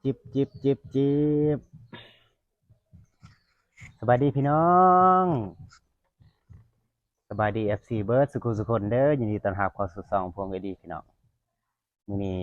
จิบจิบจิบจิบสบายดีพี่น้องสบายดีFCเบิร์ดสุขคนเด้อยินดีต้อนรับเข้าสู่ช่องพวงไอดีพี่น้องมื้อนี้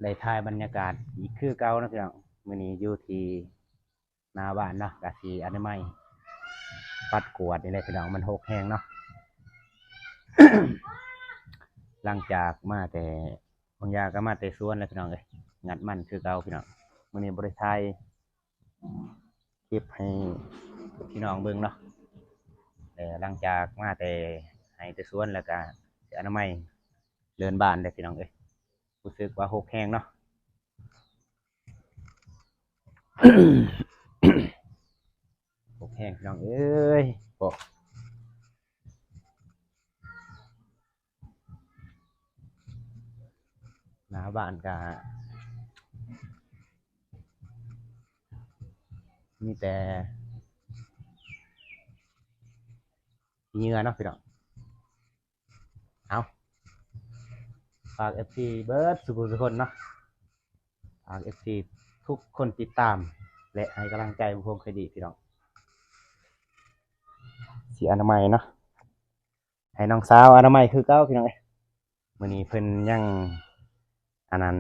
ได้ถ่ายบรรยากาศอีกคือเก่านะพี่น้องมื้อนี้อยู่ที่หน้าบ้านเนาะกะสิอนามัยปัดกวาดนี่แหละพี่น้องมันหกแห้งเนาะ หลังจากมาแต่บางอย่างก็มาแต่สวนแล้วพี่น้องเอ้ยงัดมันคือเก่าพี่น้องมื้อนี้บ่ได้ถ่ายคลิปให้พี่น้องเบิ่งเนาะแต่หลังจากมาแต่ให้แต่สวนแล้วก็สิอนามัยเดินบ้านได้พี่น้องเอ้ยรู้สึกว่าหกแห้งเนาะ หกแห้งพี่น้องเอ้ยบ่หน้าบ้านก็มีแต่เหงื่อเนาะพี่น้องเอาฝาก FC เบิร์ดสุขคนเนาะฝาก FC ทุกคนติดตามและให้กำลังใจพวกเครดิตพี่น้องสีอนามัยเนาะให้น้องสาวอนามัยคือเก้าพี่น้องเอ้ยมื้อนี้เพิ่นยังอันนั้น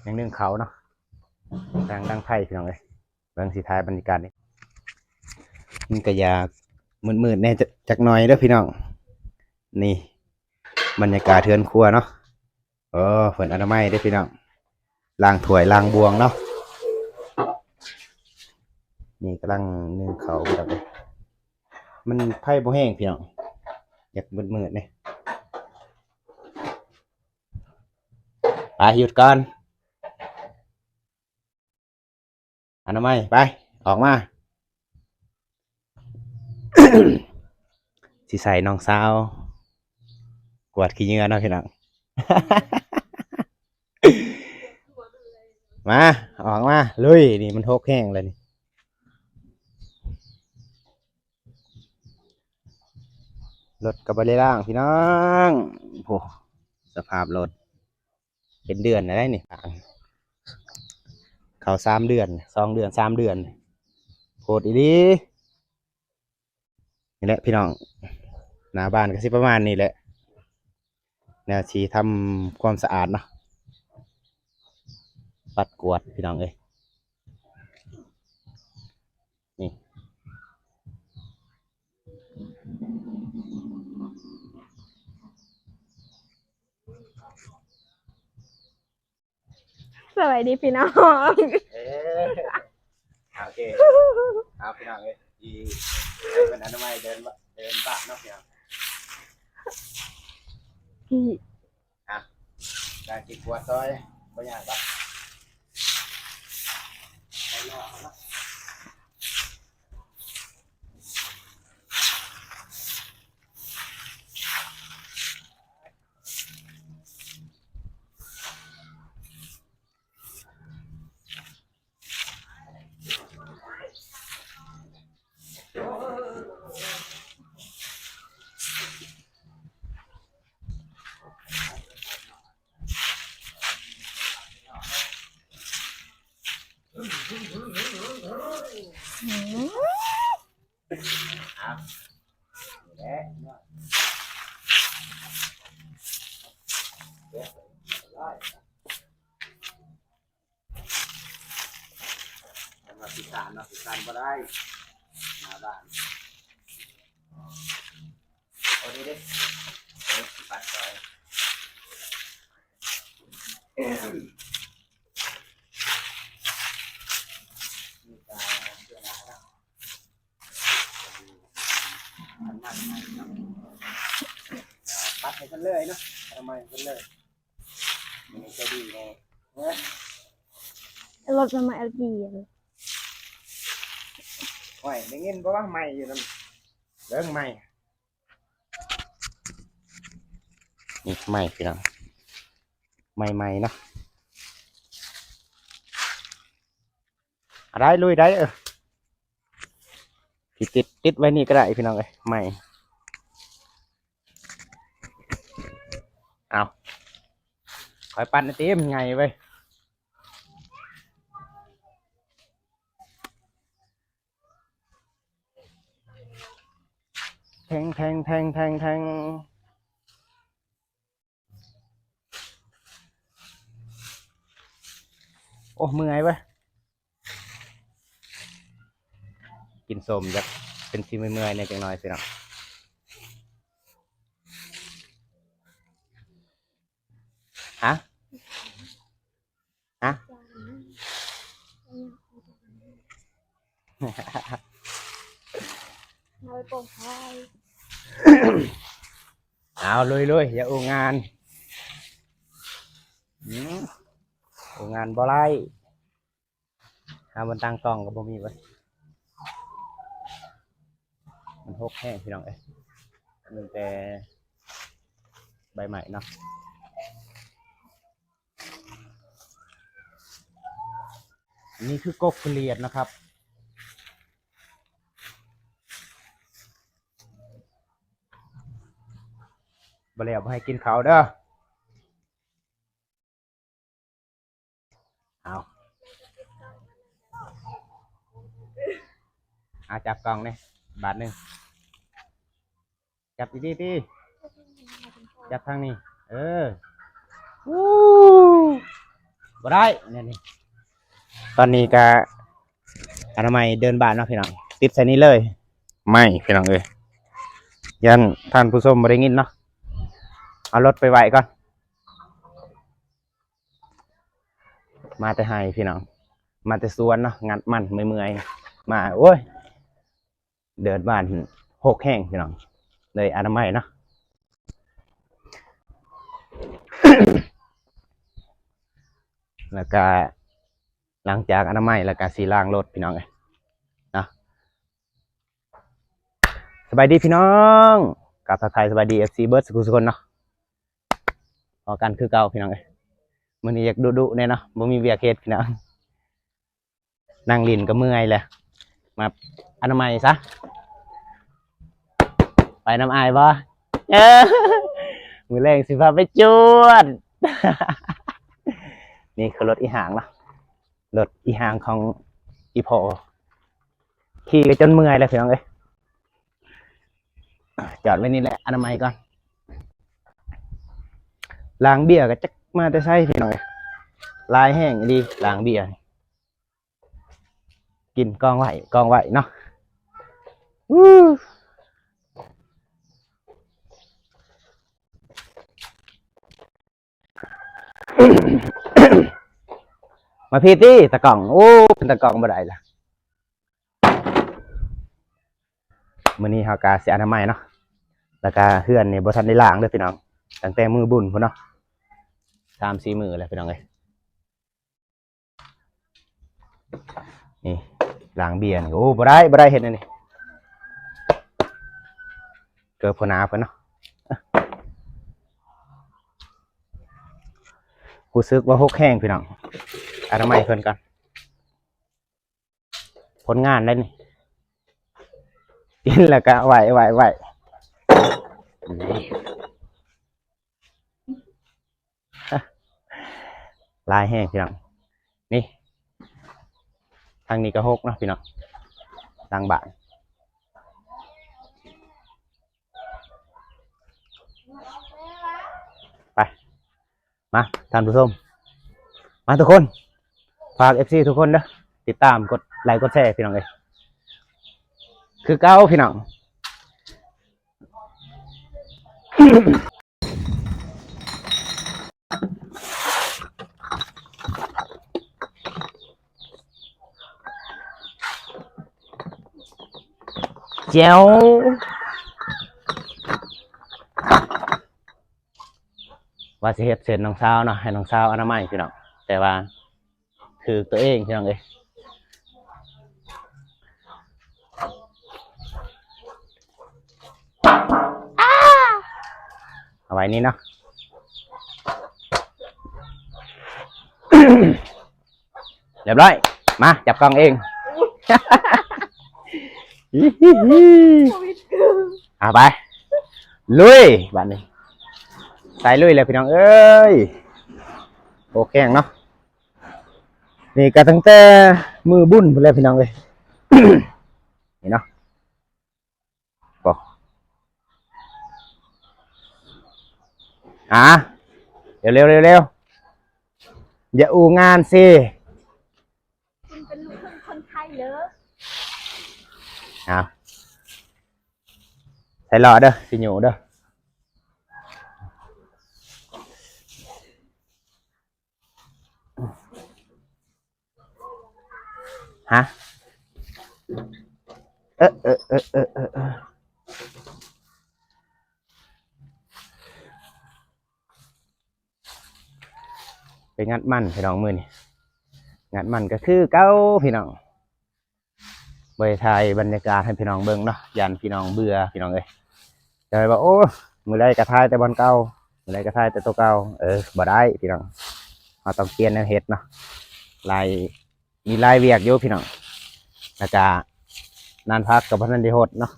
ยังนึ่งเขาเนาะดังไทยพี่น้องเอ้ยเบิ่งสิถ่ายบรรยากาศนี่มันก็อยากมืดๆแน่จักหน่อยเด้อพี่น้องนี่บรรยากาศเทือนครัวเนาะเพิ่นอนามัยเด้อพี่น้องล้างถ้วยล้างบวงเนาะนี่กำลังนึ่งเขาพี่น้องเอ้ยมันไผ่บ่แห้งพี่น้องอยากมืดๆนี่ไปหยุดก่อนอนามัยไปออกมา สิใส่น้องสาวกวาดขี้เหงื่อเนาะพี่น้อง มาออกมาลุยนี่มันหกแห้งเลยนี่รถกับบริล่างพี่น้องโอ้สภาพรถเป็นเดือนนะได้นี่เขา3 เดือน2 เดือน3 เดือนโคตรอีดีนี่แหละพี่น้องหน้าบ้านก็สิประมาณนี้แหละแนวชีทำความสะอาดเนาะปัดกวาดพี่น้องเอ้ยนี่สวัสดีพี่น้อง เอ๊ะโอเคเอาพี่น้องเอ้ยอีเป็นอนามัยเดินบ้านเนาะพี่น้องอ่ะการกินกวาดซอยบ่ยากปะไปรอเอาเนาะเอานี่แหละเนาะเดี๋ยวไล่สำหรับพิการเนาะพิการบ่ได้หน้าบ้านเอาดีดิปัดซอยมีตาเสื้อหนาเนาะปัดให้กันเลยเนาะทำไมกันเลยมันจะดีไงเนี่ย รถมาเอลดีเลย โอ้ยได้ยินเพราะว่าไม่อยู่นั่นเรื่องไม่นี่ไม่พี่น้องไม่เนาะอะไรลุยได้ที่ติดไว้นี่ก็ได้พี่น้องเอ้ยไม่เอา คอยปั่นไอติมไงเว้ยแทงแทงแทงแทงแทงโอ้เมื่อยเว้ยกินส้มจะเป็นซีเมื่อยๆในจังน้อยสิเนาะฮะฮะ เอาไปโปร่งไฟ เอาลุยอย่าอูงานอูงานบ่ไล่หาบนตั้งกล้องก็บ่มีไว้มันหกแห้งพี่น้องเอ้ยมันแต่ใบใหม่เนาะอันนี้คือกกเกลียดนะครับบ่แล้วบ่ให้กินข้าวเด้อเอาจับกล่องนี่บาทหนึ่งจับดีๆจับทางนี้วู้บ่ได้นี่ตอนนี้ก็อนามัยเดินบ้านเนาะพี่น้องติดใส่นี้เลยไม่พี่น้องเอ้ยยันท่านผู้ชมบ่ได้ยินเนาะเอารถไปไหวก่อนมาแต่ให้พี่น้องมาแต่สวนเนาะงัดมันเมื่อยมาโอ้ยเดินบ้านหกแห้งพี่น้องเลยอนามัยเนาะ แล้วก็หลังจากอนามัยแล้วก็สีล้างรถพี่น้องเอ้ยนะสบายดีพี่น้องกับทักทายสบายดี FC เบิร์ดสุขุสุคนเนาะพอกันคือเก่าพี่น้องเอ้ยมื้อนี้อยากดุๆแน่เนาะบ่มีเวียกเฮ็ดพี่น้องนั่งลิ้นก็เมื่อยแหละมาอนามัยซะไปน้ำอายบ่มื้อแรงสิพาไปจวด นี่คือรถอีหางเนาะรถอีหางของอีพอขี่จนเมื่อยแล้วพี่น้องเอ้ยจอดไว้นี่แหละอนามัยก่อนล้างเบียร์ก็จักมาแต่ใช่พี่น้องเอ้ยลายแห้งดีล้างเบียร์กินกองไหวเนาะมาพี่ตี้ตะกล่องโอ้เป็นตะกล่องบ่ได้ล่ะมื้อนี้เฮากะสิอนามัยเนาะแล้วก็เฮือนนี่บ่ทันได้ล้างเด้อพี่น้องตั้งแต่มือบุญพุ่นเนาะ 3-4 มื้อแล้วพี่น้องเอ้ยนี่ล้างเบียร์นี่โอ้บ่ได้เฮ็ดอันนี้เกิดพุ่นนาเพิ่นเนาะรู้สึกว่าหกแห้งพี่น้องอนามัยเพิ่นก่อนผลงานได้นี่กินแล้วก็ไหวลายแห้งพี่น้องนี่ทางนี้ก็หกเนาะพี่น้องทางบ้านไปมาท่านผู้ชมมาทุกคนฝาก FC ทุกคนเด้อติดตามกดไลค์กดแชร์พี่น้องเอ้ยคือเก้าพี่น้องเจ้าว่าสิเฮ็ดเสร็จน้องสาวเนาะให้น้องสาวอนามัยพี่น้องแต่ว่าคือตัวเองพี่น้องเอ้ยเอาไว้นี่เนาะ เรียบร้อยมาจับกล้องเอง เอาไปลุยบ้านนี้ใส่ลุยเลยพี่น้องเอ้ย โอเคเนาะนี่ก็ตั้งแต่มือบุญพุ่นแล้วพี่น้องเอ้ย นี่เนาะบอกเร็วเร็วเร็วเร็วอย่าอูงานสิ คุณเป็นลูกครึ่งคนไทยเหรอ เอาใส่หล่อเด้อสิหนูเด้อฮะไปงัดมันพี่น้องมือนี่งัดมันก็คือเก้าพี่น้องบริไทยบรรยากาศให้พี่น้องเบิ่งเนาะยันพี่น้องเบื่อพี่น้องเอ้ยจะไปบอกโอ้มือไรกระทายแต่บอลเก่ามือไรกระทายแต่ตัวเก่าบ่ได้พี่น้องเราต้องเปลี่ยนแนวเฮ็ดเนาะลายมีลายเวียกอยู่พี่น้องแล้วก็นานพักกับพันธุ์ดีโหดเนาะ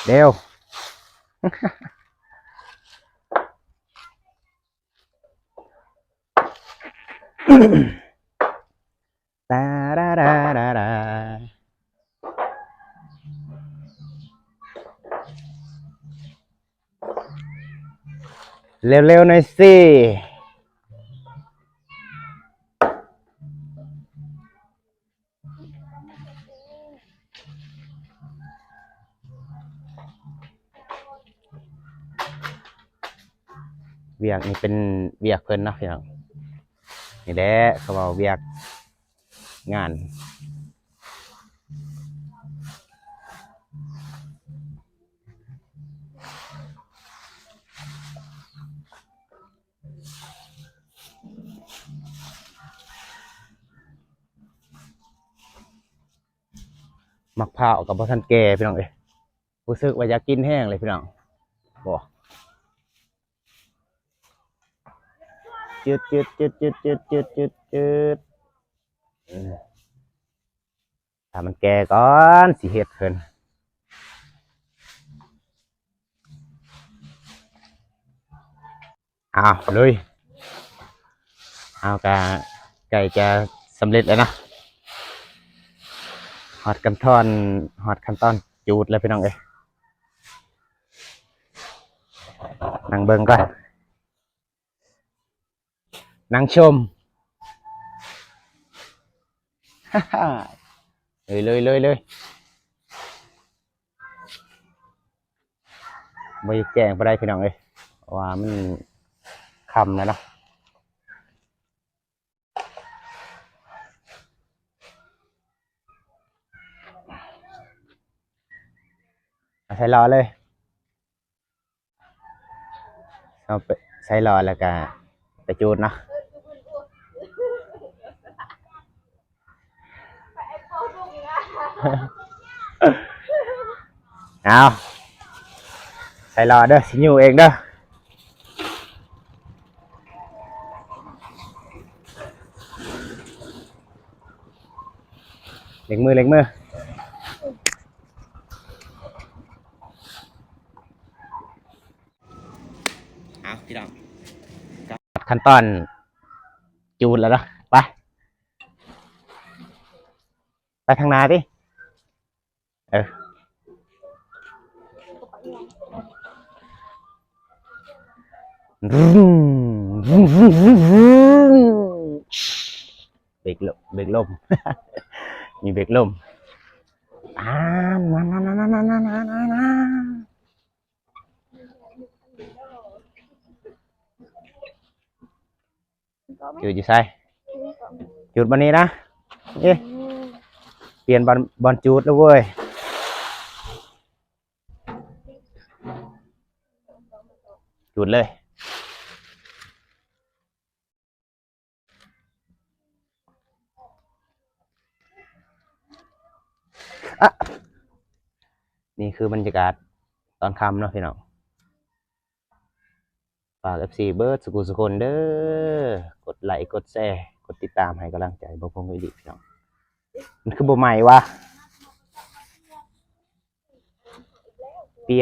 เร็ว ตาดาดาดาดาเร็วๆหน่อยสิเวียกนี่เป็นเวียกเพิ่นเนาะพี่น้องนี่แหละเขาบอกเวียกงานมักพร้าวกับบ่ทันแก่พี่น้องเอ้ยรู้สึกว่าอยากกินแห้งเลยพี่น้องบ่จืดถ้ามันแก่ก่อนสิเฮ็ดเพิ่นอ้าวเลยเอากะไก่จะสำเร็จแล้วนะฮอดขั้นตอนจูดแล้วพี่น้องเอ้ยนั่งเบิ่งก่อนนั่งชม เลยไม่แจ้งไปได้พี่น้องเอ้ยว่ามันคำแล้วเนาะใส่รอเลยเอาไปใส่รอแล้วก็ไปจูดเนาะเอาใส่รอเด้อสิอยู่เองเด้อเล็งมือเอาพี่น้องขั้นตอนจูดแล้วเนาะไปทางนาดิเบรกลมมีเบรกลมอ่านาจุดอยู่ใส่จุดวันนี้นะเอ๊ะเปลี่ยนบอลจูดแล้วเว้ยจุดเลยอ่ะนี่คือบรรยากาศตอนค่ำเนาะพี่น้องฝาก FC เบิร์ดสุคนเด้อกดไลค์กดแชร์กดติดตามให้กำลังใจบ่พงอีดีพี่น้องมันคือบ่ใหม่วะเปลี่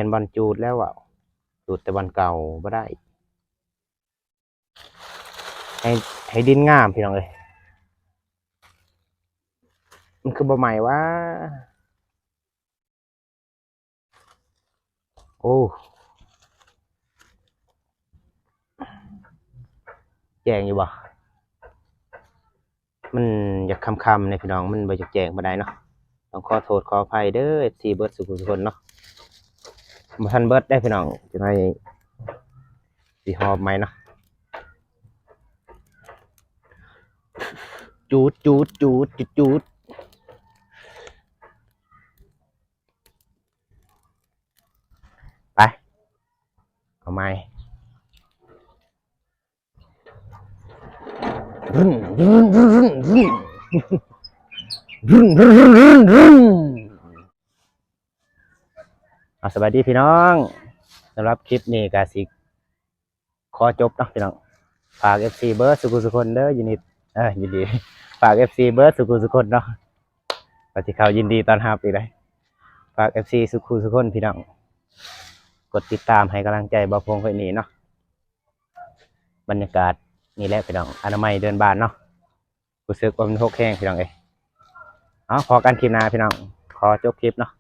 ยนบอลจูดแล้วอ่ะ สูตรแต่วันเก่าบ่ได้ให้ให้ดินงามพี่น้องเอ้ยมันคือบ่ใหม่ว่าโอ้แจ้งอยู่บ่มันอยากคำๆเนี่ยพี่น้องมันบ่อยากแจ้งบ่ได้เนาะต้องขอโทษขออภัยเด้อ FC เบิร์ดสุขุมทุกคนเนาะบ่ทันเบิร์ดได้พี่น้องจะให้สิหอบไหมเนาะจูดจูดจูดจูดจูดไปเอาไหมรุ่นรุ่นรุ่นรุ่นรุ่นรุ่นรุ่นรุ่นรุ่นเอาสวัสดีพี่น้องสำหรับคลิปนี้ก็สิขอจบเนาะพี่น้องฝาก FC เบิร์ดสุขุมทุกคนเด้อยินดียินดีฝาก FC เบิร์ดสุขุมทุกคนเนาะปฏิเขายินดีต้อนรับอีกเลยฝาก FC สุขุมทุกคนพี่น้องกดติดตามให้กำลังใจบ่าวพงคนนี้เนาะบรรยากาศนี่แหละพี่น้องอนามัยเดินบ้านเนาะรู้สึกว่ามันโคกแห้งพี่น้องเอ้ยเอาพอกันคลิปหน้าพี่น้องขอจบคลิปเนาะ